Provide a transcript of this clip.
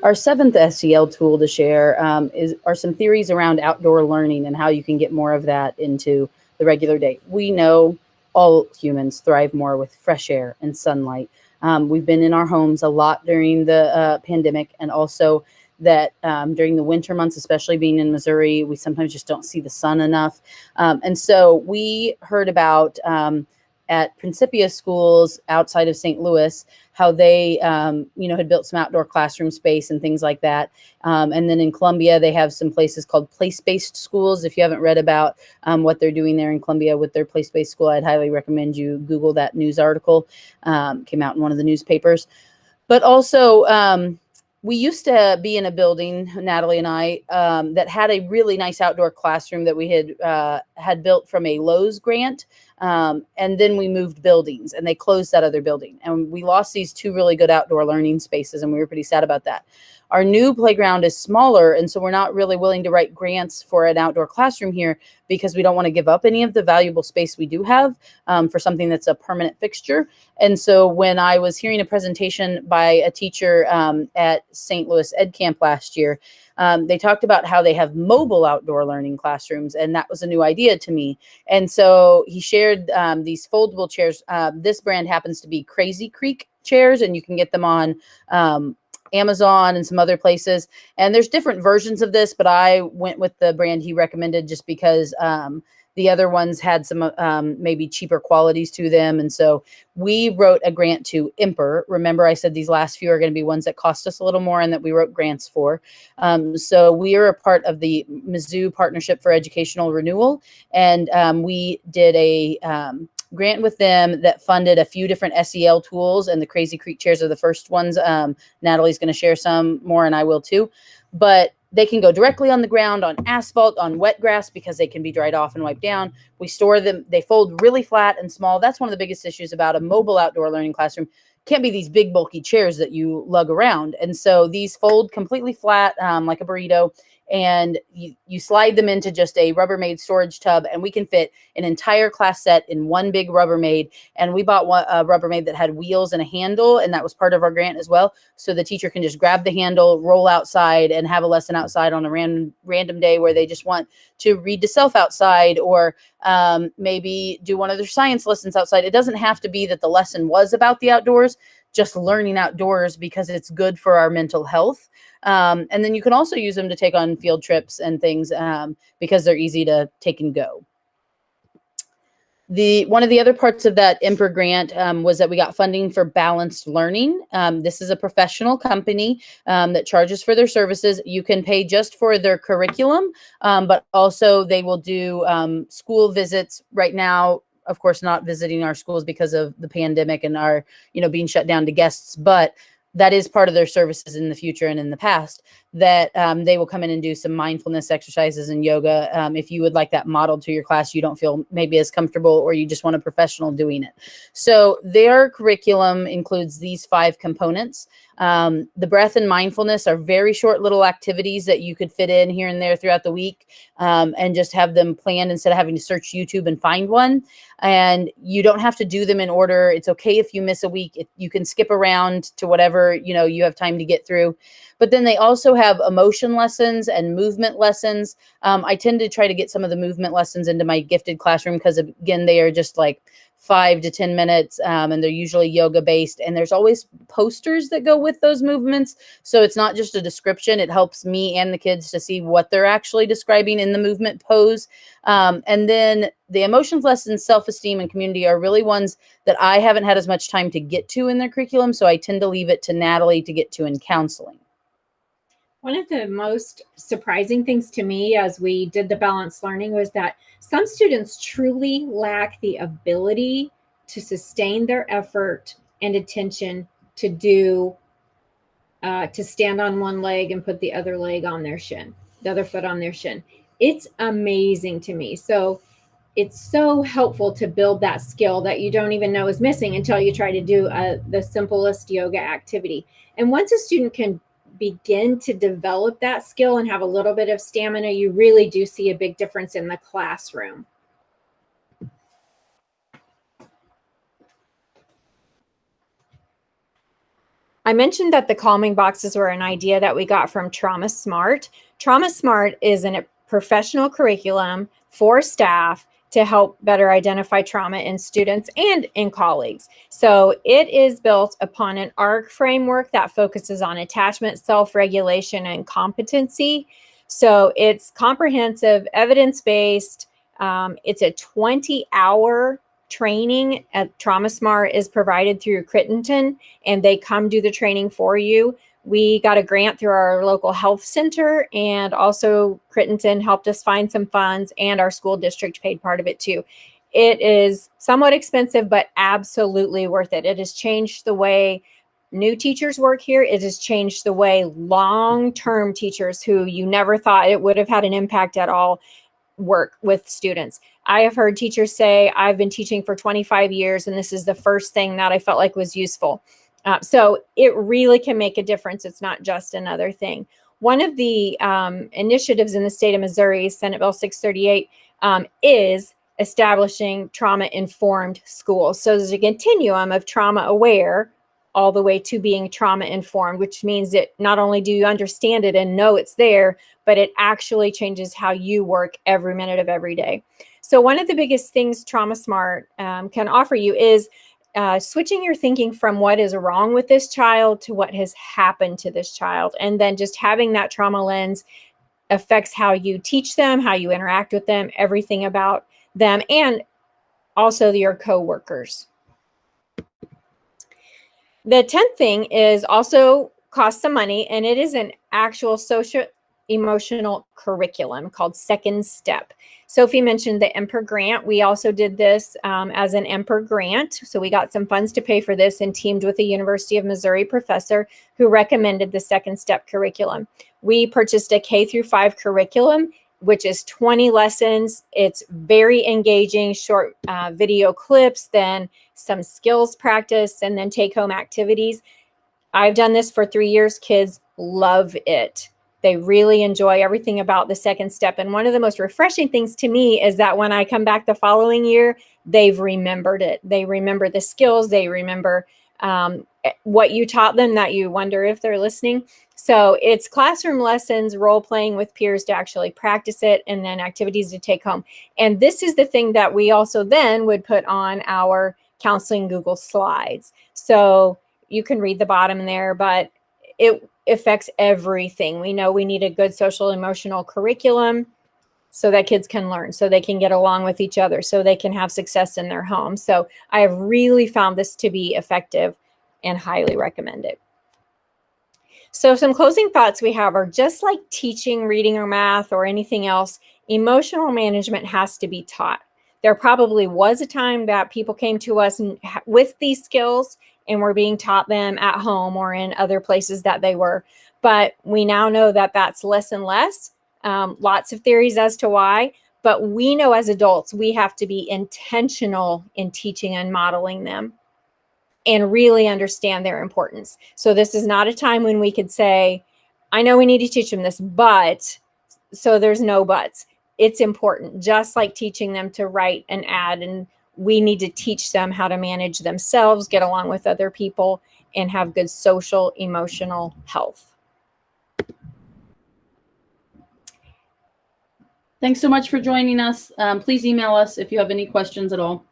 Our seventh SEL tool to share are some theories around outdoor learning and how you can get more of that into the regular day. We know all humans thrive more with fresh air and sunlight. We've been in our homes a lot during the pandemic, and also that during the winter months, especially being in Missouri, we sometimes just don't see the sun enough. And so we heard about at Principia schools outside of St. Louis, how they, had built some outdoor classroom space and things like that. And then in Columbia, they have some places called place-based schools. If you haven't read about what they're doing there in Columbia with their place-based school, I'd highly recommend you Google that news article. Came out in one of the newspapers. But also, we used to be in a building, Natalie and I, that had a really nice outdoor classroom that we had built from a Lowe's grant. And then we moved buildings and they closed that other building. And we lost these two really good outdoor learning spaces, and we were pretty sad about that. Our new playground is smaller, and so we're not really willing to write grants for an outdoor classroom here because we don't want to give up any of the valuable space we do have for something that's a permanent fixture. And so when I was hearing a presentation by a teacher at St. Louis Ed Camp last year, they talked about how they have mobile outdoor learning classrooms, and that was a new idea to me. And so he shared these foldable chairs. This brand happens to be Crazy Creek chairs, and you can get them on Amazon and some other places. And there's different versions of this, but I went with the brand he recommended just because the other ones had some maybe cheaper qualities to them. And so we wrote a grant to Imper. Remember, I said these last few are going to be ones that cost us a little more and that we wrote grants for. So we are a part of the Mizzou Partnership for Educational Renewal. And we did a grant with them that funded a few different SEL tools, and the Crazy Creek chairs are the first ones. Natalie's going to share some more, and I will too. But they can go directly on the ground, on asphalt, on wet grass, because they can be dried off and wiped down. We store them. They fold really flat and small. That's one of the biggest issues about a mobile outdoor learning classroom. Can't be these big bulky chairs that you lug around. And so these fold completely flat like a burrito, and you slide them into just a Rubbermaid storage tub, and we can fit an entire class set in one big Rubbermaid. And we bought a Rubbermaid that had wheels and a handle, and that was part of our grant as well. So the teacher can just grab the handle, roll outside, and have a lesson outside on a random day where they just want to read to self outside, or maybe do one of their science lessons outside. It doesn't have to be that the lesson was about the outdoors, just learning outdoors because it's good for our mental health. And then you can also use them to take on field trips and things because they're easy to take and go. One of the other parts of that Imper grant was that we got funding for balanced learning. This is a professional company that charges for their services. You can pay just for their curriculum, but also they will do school visits right now. Of course, not visiting our schools because of the pandemic and our, being shut down to guests, but that is part of their services in the future and in the past, that they will come in and do some mindfulness exercises and yoga. If you would like that modeled to your class, you don't feel maybe as comfortable, or you just want a professional doing it. So their curriculum includes these 5 components. The breath and mindfulness are very short little activities that you could fit in here and there throughout the week, and just have them planned instead of having to search YouTube and find one. And you don't have to do them in order. It's okay if you miss a week. You can skip around to whatever, you have time to get through. But then they also have emotion lessons and movement lessons. I tend to try to get some of the movement lessons into my gifted classroom because, again, they are just like 5 to 10 minutes, and they're usually yoga based. And there's always posters that go with those movements. So it's not just a description. It helps me and the kids to see what they're actually describing in the movement pose. And then the emotions lessons, self-esteem, and community are really ones that I haven't had as much time to get to in their curriculum. So I tend to leave it to Natalie to get to in counseling. One of the most surprising things to me as we did the balanced learning was that some students truly lack the ability to sustain their effort and attention to stand on one leg and put the other leg on their shin, the other foot on their shin. It's amazing to me. So it's so helpful to build that skill that you don't even know is missing until you try to do the simplest yoga activity. And once a student can begin to develop that skill and have a little bit of stamina, you really do see a big difference in the classroom. I mentioned that the calming boxes were an idea that we got from Trauma Smart. Trauma Smart is a professional curriculum for staff to help better identify trauma in students and in colleagues. So it is built upon an ARC framework that focuses on attachment, self-regulation, and competency. So it's comprehensive, evidence-based. It's a 20-hour training at Trauma Smart is provided through Crittenton, and they come do the training for you. We got a grant through our local health center, and also Crittenton helped us find some funds, and our school district paid part of it too. It is somewhat expensive, but absolutely worth it. It has changed the way new teachers work here. It has changed the way long-term teachers who you never thought it would have had an impact at all work with students. I have heard teachers say, I've been teaching for 25 years, and this is the first thing that I felt like was useful. So it really can make a difference. It's not just another thing. One of the initiatives in the state of Missouri, Senate Bill 638, is establishing trauma-informed schools. So there's a continuum of trauma-aware all the way to being trauma-informed, which means that not only do you understand it and know it's there, but it actually changes how you work every minute of every day. So one of the biggest things Trauma Smart can offer you is switching your thinking from what is wrong with this child to what has happened to this child. And then just having that trauma lens affects how you teach them, how you interact with them, everything about them, and also your coworkers. The 10th thing is also cost some money, and it is an actual social emotional curriculum called Second Step. Sophie mentioned the Emper grant. We also did this as an Emper grant. So we got some funds to pay for this and teamed with a University of Missouri professor who recommended the Second Step curriculum. We purchased a K-5 curriculum, which is 20 lessons. It's very engaging, short video clips, then some skills practice, and then take-home activities. I've done this for 3 years. Kids love it. They really enjoy everything about the Second Step. And one of the most refreshing things to me is that when I come back the following year, they've remembered it. They remember the skills. They remember what you taught them, that you wonder if they're listening. So it's classroom lessons, role playing with peers to actually practice it, and then activities to take home. And this is the thing that we also then would put on our counseling Google Slides. So you can read the bottom there, but it affects everything. We know we need a good social emotional curriculum so that kids can learn, so they can get along with each other, so they can have success in their home. So I have really found this to be effective and highly recommend it. So some closing thoughts we have are, just like teaching reading or math or anything else, emotional management has to be taught. There probably was a time that people came to us with these skills and were being taught them at home or in other places that they were. But we now know that that's less and less. Lots of theories as to why. But we know as adults, we have to be intentional in teaching and modeling them and really understand their importance. So this is not a time when we could say, I know we need to teach them this, but, so there's no buts. It's important, just like teaching them to write and add, and we need to teach them how to manage themselves, get along with other people, and have good social, emotional health. Thanks so much for joining us. Please email us if you have any questions at all.